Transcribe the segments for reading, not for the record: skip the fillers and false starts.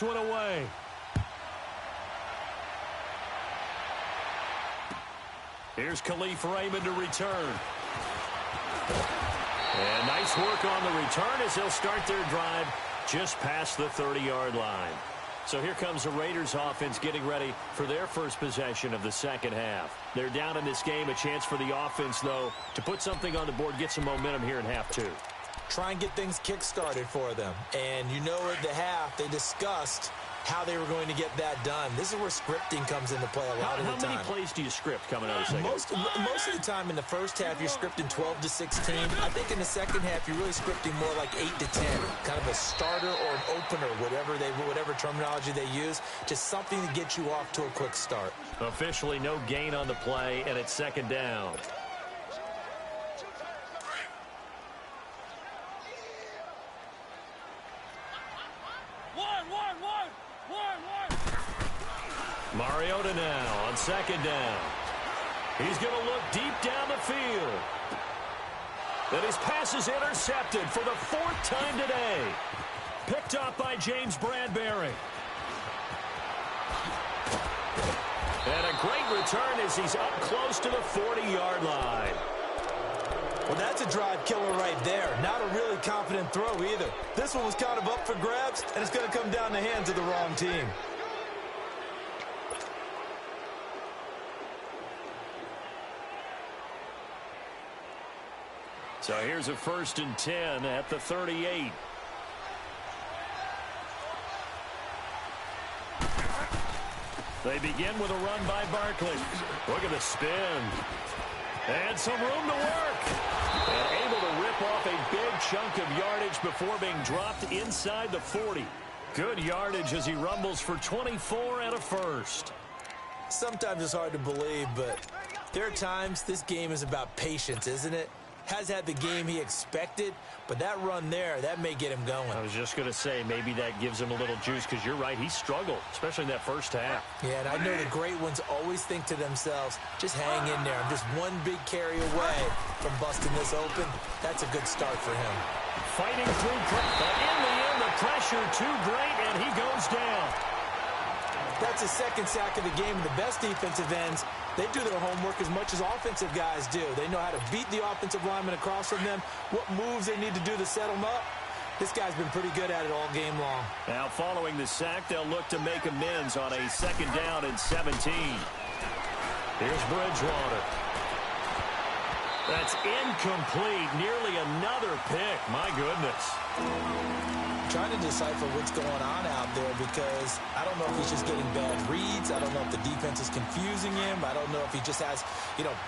One away. Here's Khalif Raymond to return. And nice work on the return as they'll start their drive just past the 30-yard line. So here comes the Raiders offense getting ready for their first possession of the second half. They're down in this game. A chance for the offense, though, to put something on the board, get some momentum here in half two. Try and get things kick-started for them. And you know at the half, they discussed how they were going to get that done. This is where scripting comes into play a lot of the time. How many plays do you script coming out of the second? Most of the time in the first half, you're scripting 12 to 16. I think in the second half, you're really scripting more like 8 to 10. Kind of a starter or an opener, whatever terminology they use. Just something to get you off to a quick start. Officially no gain on the play, and it's second down. Mariota now on second down. He's going to look deep down the field. Then his pass is intercepted for the fourth time today. Picked up by James Bradbury. And a great return as he's up close to the 40-yard line. Well, that's a drive killer right there. Not a really confident throw either. This one was kind of up for grabs, and it's going to come down the hands of the wrong team. So here's a 1st and 10 at the 38. They begin with a run by Barkley. Look at the spin. And some room to work. And able to rip off a big chunk of yardage before being dropped inside the 40. Good yardage as he rumbles for 24 and a first. Sometimes it's hard to believe, but there are times this game is about patience, isn't it? Has had the game he expected, but that run there, that may get him going. I was just going to say, maybe that gives him a little juice, because you're right, he struggled, especially in that first half. Yeah, and I know the great ones always think to themselves, just hang in there. I'm just one big carry away from busting this open. That's a good start for him. Fighting through, but in the end, the pressure too great, and he goes down. That's his second sack of the game. The best defensive ends, they do their homework as much as offensive guys do. They know how to beat the offensive lineman across from them, what moves they need to do to set them up. This guy's been pretty good at it all game long. Now following the sack, they'll look to make amends on a 2nd down and 17. Here's Bridgewater. That's incomplete. Nearly another pick. My goodness. Trying to decipher what's going on out there, because I don't know if he's just getting bad reads. I don't know if the defense is confusing him. I don't know if he just has,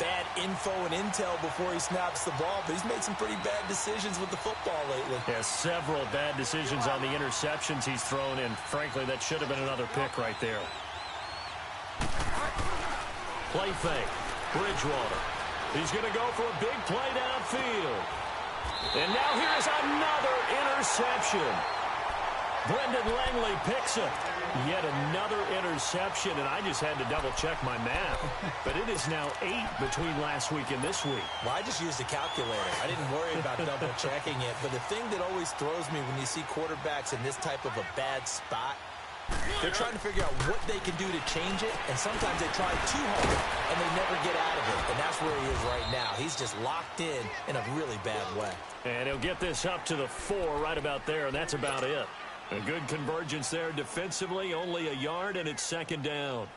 bad info and intel before he snaps the ball. But he's made some pretty bad decisions with the football lately. Yeah, several bad decisions on the interceptions he's thrown in. Frankly, that should have been another pick right there. Play fake. Bridgewater. He's going to go for a big play downfield. And now here is another interception. Brendan Langley picks it. Yet another interception, and I just had to double-check my math. But it is now 8 between last week and this week. Well, I just used a calculator. I didn't worry about double-checking it. But the thing that always throws me when you see quarterbacks in this type of a bad spot, they're trying to figure out what they can do to change it, and sometimes they try too hard, and they never get out of it. And that's where he is right now. He's just locked in a really bad way. And he'll get this up to the 4 right about there, and that's about it. A good convergence there defensively, only a yard, and it's 2nd down.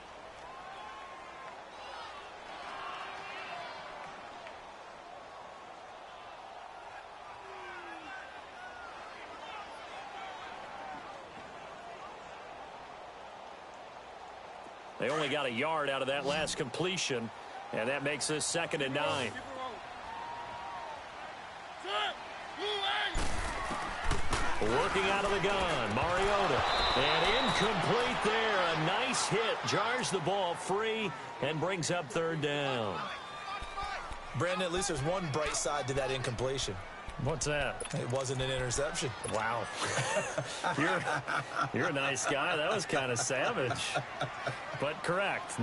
They only got a yard out of that last completion, and that makes this 2nd and 9. Working out of the gun, Mariota. And incomplete there. A nice hit. Jars the ball free and brings up 3rd down. Brandon, at least there's one bright side to that incompletion. What's that? It wasn't an interception. Wow. You're a nice guy. That was kind of savage. But correct.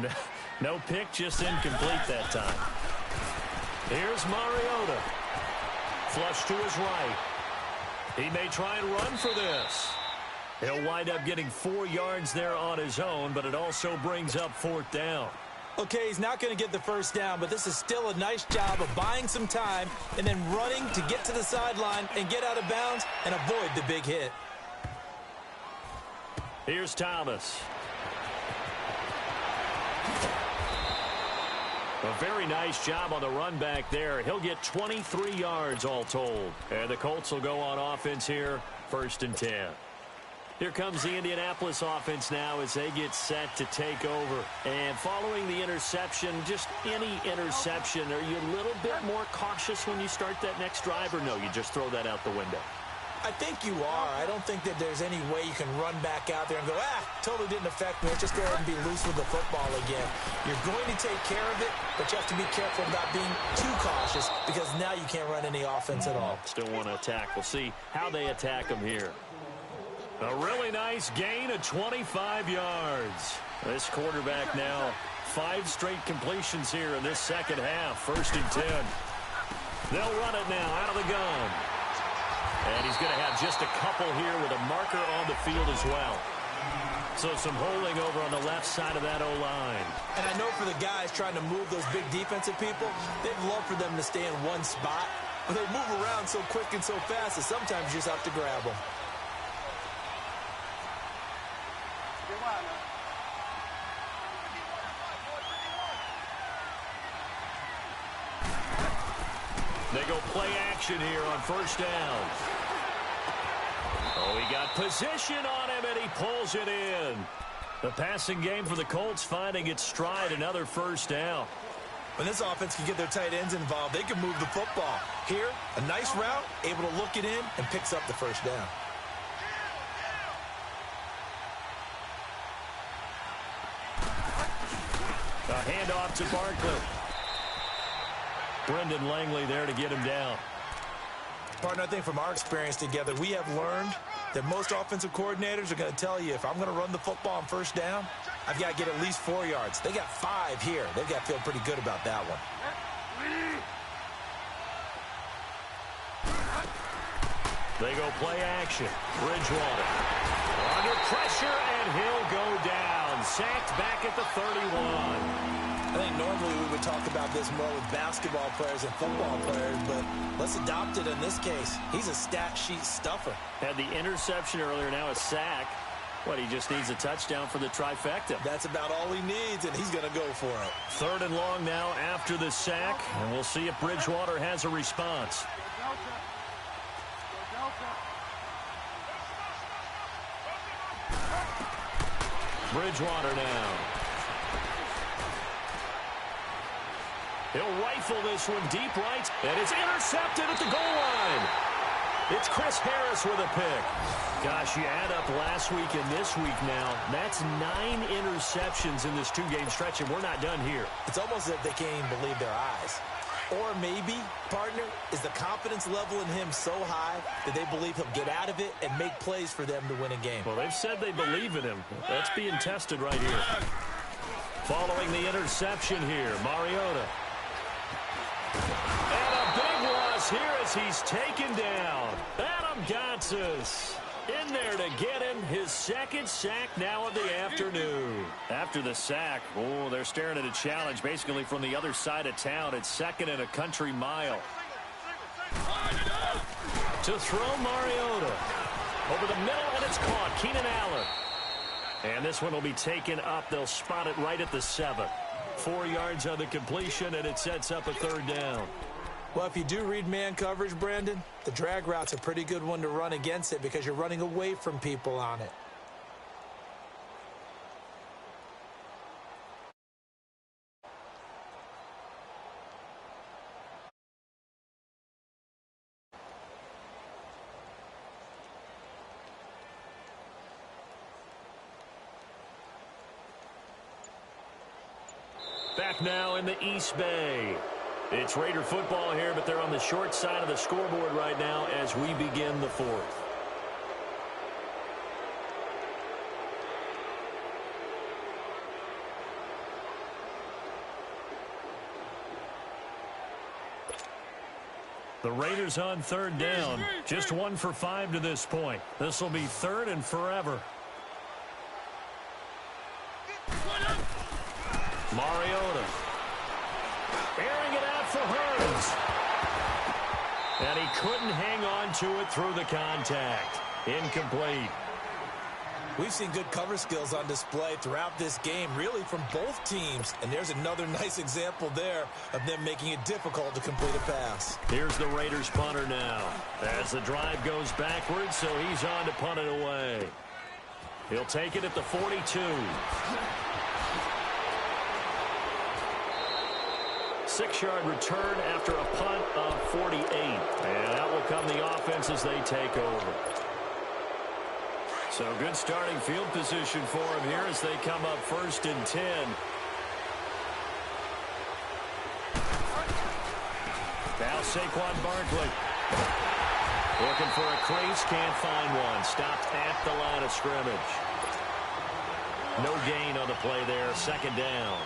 No pick, just incomplete that time. Here's Mariota. Flush to his right. He may try and run for this. He'll wind up getting 4 yards there on his own, but it also brings up 4th down. Okay, he's not going to get the first down, but this is still a nice job of buying some time and then running to get to the sideline and get out of bounds and avoid the big hit. Here's Thomas. A very nice job on the run back there. He'll get 23 yards all told. And the Colts will go on offense here, 1st and 10. Here comes the Indianapolis offense now as they get set to take over. And following the interception, just any interception, are you a little bit more cautious when you start that next drive, or no, you just throw that out the window? I think you are. I don't think that there's any way you can run back out there and go, totally didn't affect me. Just go ahead and be loose with the football again. You're going to take care of it, but you have to be careful about being too cautious because now you can't run any offense at all. Still want to attack. We'll see how they attack them here. A really nice gain of 25 yards. This quarterback now 5 straight completions here in this second half. 1st and 10. They'll run it now out of the gun. And he's going to have just a couple here with a marker on the field as well. So some holding over on the left side of that O-line. And I know for the guys trying to move those big defensive people, they'd love for them to stay in one spot. But they move around so quick and so fast that sometimes you just have to grab them. They go play action here on 1st down. Oh, he got position on him, and he pulls it in. The passing game for the Colts finding its stride, another 1st down. When this offense can get their tight ends involved, they can move the football. Here, a nice route, able to look it in, and picks up the 1st down. A handoff to Barkley. Brendan Langley there to get him down. Partner, I think from our experience together, we have learned that most offensive coordinators are going to tell you, if I'm going to run the football on 1st down, I've got to get at least 4 yards. They got 5 here. They've got to feel pretty good about that one. They go play action. Bridgewater under pressure, and he'll go down. Sacked back at the 31. I think normally we would talk about this more with basketball players and football players, but let's adopt it in this case. He's a stat sheet stuffer. Had the interception earlier, now a sack. What, he just needs a touchdown for the trifecta. That's about all he needs, and he's going to go for it. 3rd and long now after the sack, and we'll see if Bridgewater has a response. Bridgewater now. He'll rifle this one deep right, and it's intercepted at the goal line. It's Chris Harris with a pick. Gosh, you add up last week and this week now, that's 9 interceptions in this 2-game stretch, and we're not done here. It's almost as if they can't even believe their eyes. Or maybe, partner, is the confidence level in him so high that they believe he'll get out of it and make plays for them to win a game. Well, they've said they believe in him. That's being tested right here. Following the interception here, Mariota. And a big loss here as he's taken down. Adam Gotsis in there to get him his 2nd sack now of the afternoon. After the sack, oh, they're staring at a challenge basically from the other side of town. It's 2nd and a country mile. To throw Mariota. Over the middle, and it's caught. Keenan Allen. And this one will be taken up. They'll spot it right at the 7. 4 yards on the completion, and it sets up a 3rd down. Well, if you do read man coverage, Brandon, the drag route's a pretty good one to run against it because you're running away from people on it. Back now in the East Bay. It's Raider football here, but they're on the short side of the scoreboard right now as we begin the 4th. The Raiders on third down. Just 1 for 5 to this point. This will be third and forever. Mariota. Airing it out for Hurns. And he couldn't hang on to it through the contact. Incomplete. We've seen good cover skills on display throughout this game, really from both teams. And there's another nice example there of them making it difficult to complete a pass. Here's the Raiders punter now. As the drive goes backwards, so he's on to punt it away. He'll take it at the 42. 6-yard return after a punt of 48. And out will come the offense as they take over. So good starting field position for him here as they come up 1st and 10. Now Saquon Barkley. Looking for a crease, can't find one. Stopped at the line of scrimmage. No gain on the play there, 2nd down.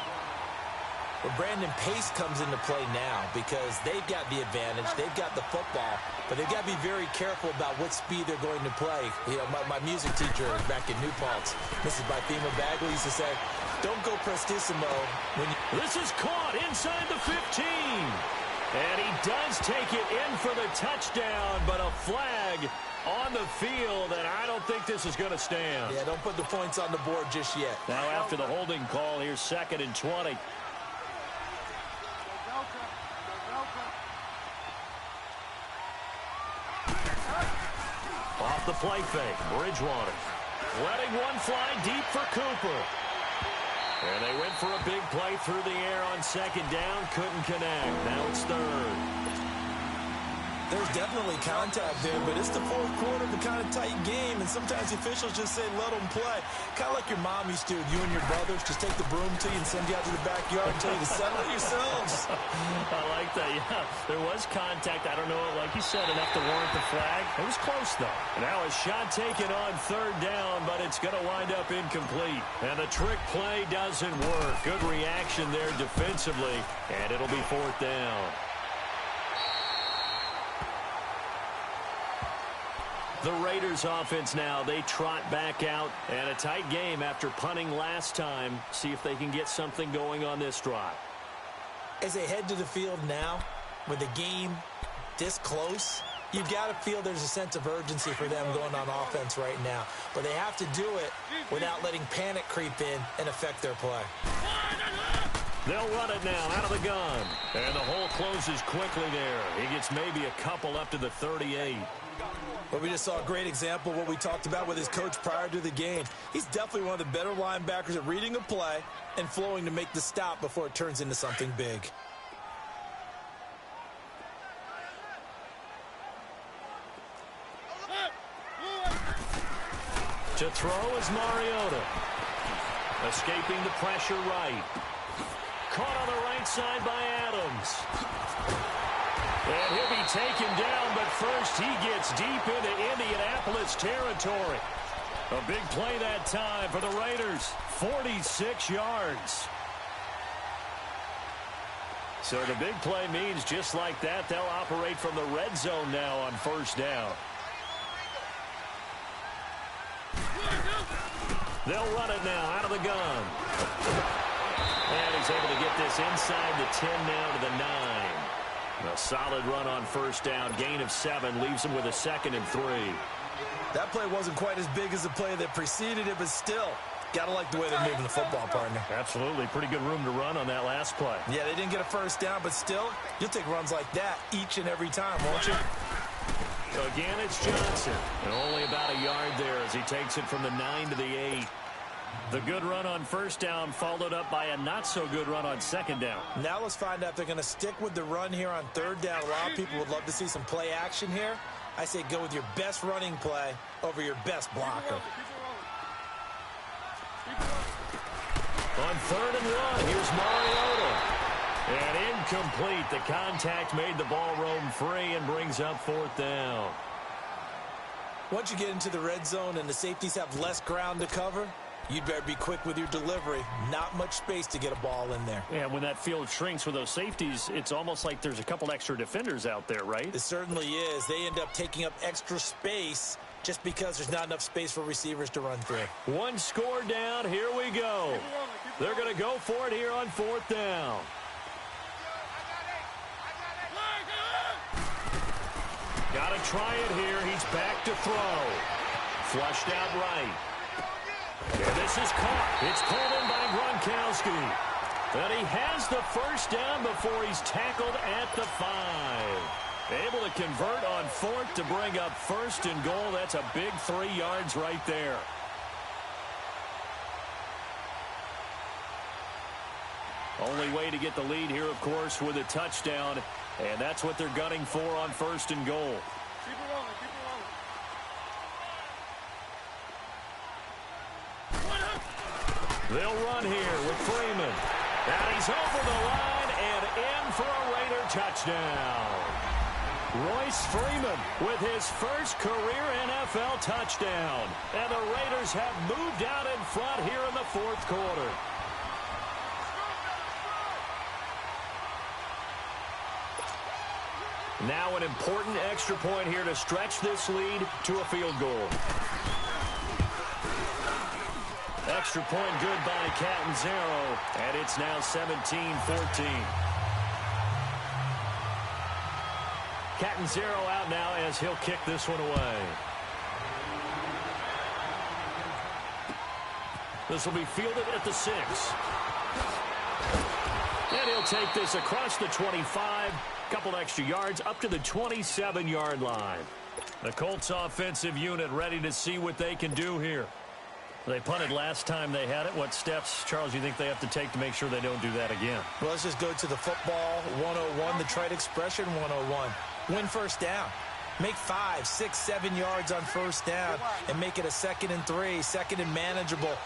Well, Brandon, pace comes into play now because they've got the advantage. They've got the football, but they've got to be very careful about what speed they're going to play. You know, my music teacher back in New Paltz, Mrs. Bythema Bagley, used to say, don't go prestissimo. This is caught inside the 15. And he does take it in for the touchdown, but a flag on the field, and I don't think this is going to stand. Yeah, don't put the points on the board just yet. Now after the holding call, here's 2nd and 20. Off the play fake, Bridgewater. Letting one fly deep for Cooper. And they went for a big play through the air on 2nd down. Couldn't connect. Now it's 3rd. There's definitely contact there, but it's the 4th quarter of a kind of tight game, and sometimes the officials just say, let them play. Kind of like your mom used to, you and your brothers, just take the broom to you and send you out to the backyard and tell you to settle it yourselves. I like that, yeah. There was contact. I don't know, like you said, enough to warrant the flag. It was close, though. Now a shot taken on 3rd down, but it's going to wind up incomplete. And the trick play doesn't work. Good reaction there defensively, and it'll be 4th down. The Raiders offense now, they trot back out, and a tight game after punting last time. See if they can get something going on this drive. As they head to the field now, with the game this close, you've got to feel there's a sense of urgency for them going on offense right now. But they have to do it without letting panic creep in and affect their play. They'll run it now out of the gun. And the hole closes quickly there. He gets maybe a couple up to the 38. But we just saw a great example of what we talked about with his coach prior to the game. He's definitely one of the better linebackers at reading a play and flowing to make the stop before it turns into something big. To throw is Mariota. Escaping the pressure right. Caught on the right side by Adams. And he'll be taken down, but first he gets deep into Indianapolis territory. A big play that time for the Raiders. 46 yards. So the big play means just like that, they'll operate from the red zone now on 1st down. They'll run it now out of the gun. And he's able to get this inside the 10 now to the 9. A solid run on 1st down. Gain of 7 leaves him with a 2nd and 3. That play wasn't quite as big as the play that preceded it, but still, got to like the way they're moving the football, partner. Absolutely. Pretty good room to run on that last play. Yeah, they didn't get a 1st down, but still, you'll take runs like that each and every time, won't you? Again, it's Johnson. And only about a yard there as he takes it from the 9 to the 8. The good run on 1st down followed up by a not-so-good run on 2nd down. Now let's find out if they're going to stick with the run here on 3rd down. A lot of people would love to see some play action here. I say go with your best running play over your best blocker. On 3rd and 1, here's Mariota. And incomplete. The contact made the ball roam free and brings up 4th down. Once you get into the red zone and the safeties have less ground to cover, You'd better be quick with your delivery. Not much space to get a ball in there. Yeah, when that field shrinks with those safeties, it's almost like there's a couple extra defenders out there, right? It certainly is. They end up taking up extra space just because there's not enough space for receivers to run through. One score down. Here we go. They're going to go for it here on 4th down. Got to try it here. He's back to throw. Flushed out right. And this is caught. It's pulled in by Gronkowski. And he has the first down before he's tackled at the 5. Able to convert on 4th to bring up 1st and goal. That's a big 3 yards right there. Only way to get the lead here, of course, with a touchdown. And that's what they're gunning for on 1st and goal. Keep it rolling, keep it rolling. They'll run here with Freeman. And he's over the line and in for a Raider touchdown. Royce Freeman with his first career NFL touchdown. And the Raiders have moved out in front here in the 4th quarter. Now an important extra point here to stretch this lead to a field goal. Extra point good by Catanzaro, and it's now 17-14. Catanzaro out now as he'll kick this one away. This will be fielded at the 6. And he'll take this across the 25. Couple extra yards up to the 27-yard line. The Colts offensive unit ready to see what they can do here. They punted last time they had it. What steps, Charles, do you think they have to take to make sure they don't do that again? Well, let's just go to the football 101, the trite expression 101. Win first down. Make 5, 6, 7 yards on first down and make it a 2nd and 3, 2nd and manageable.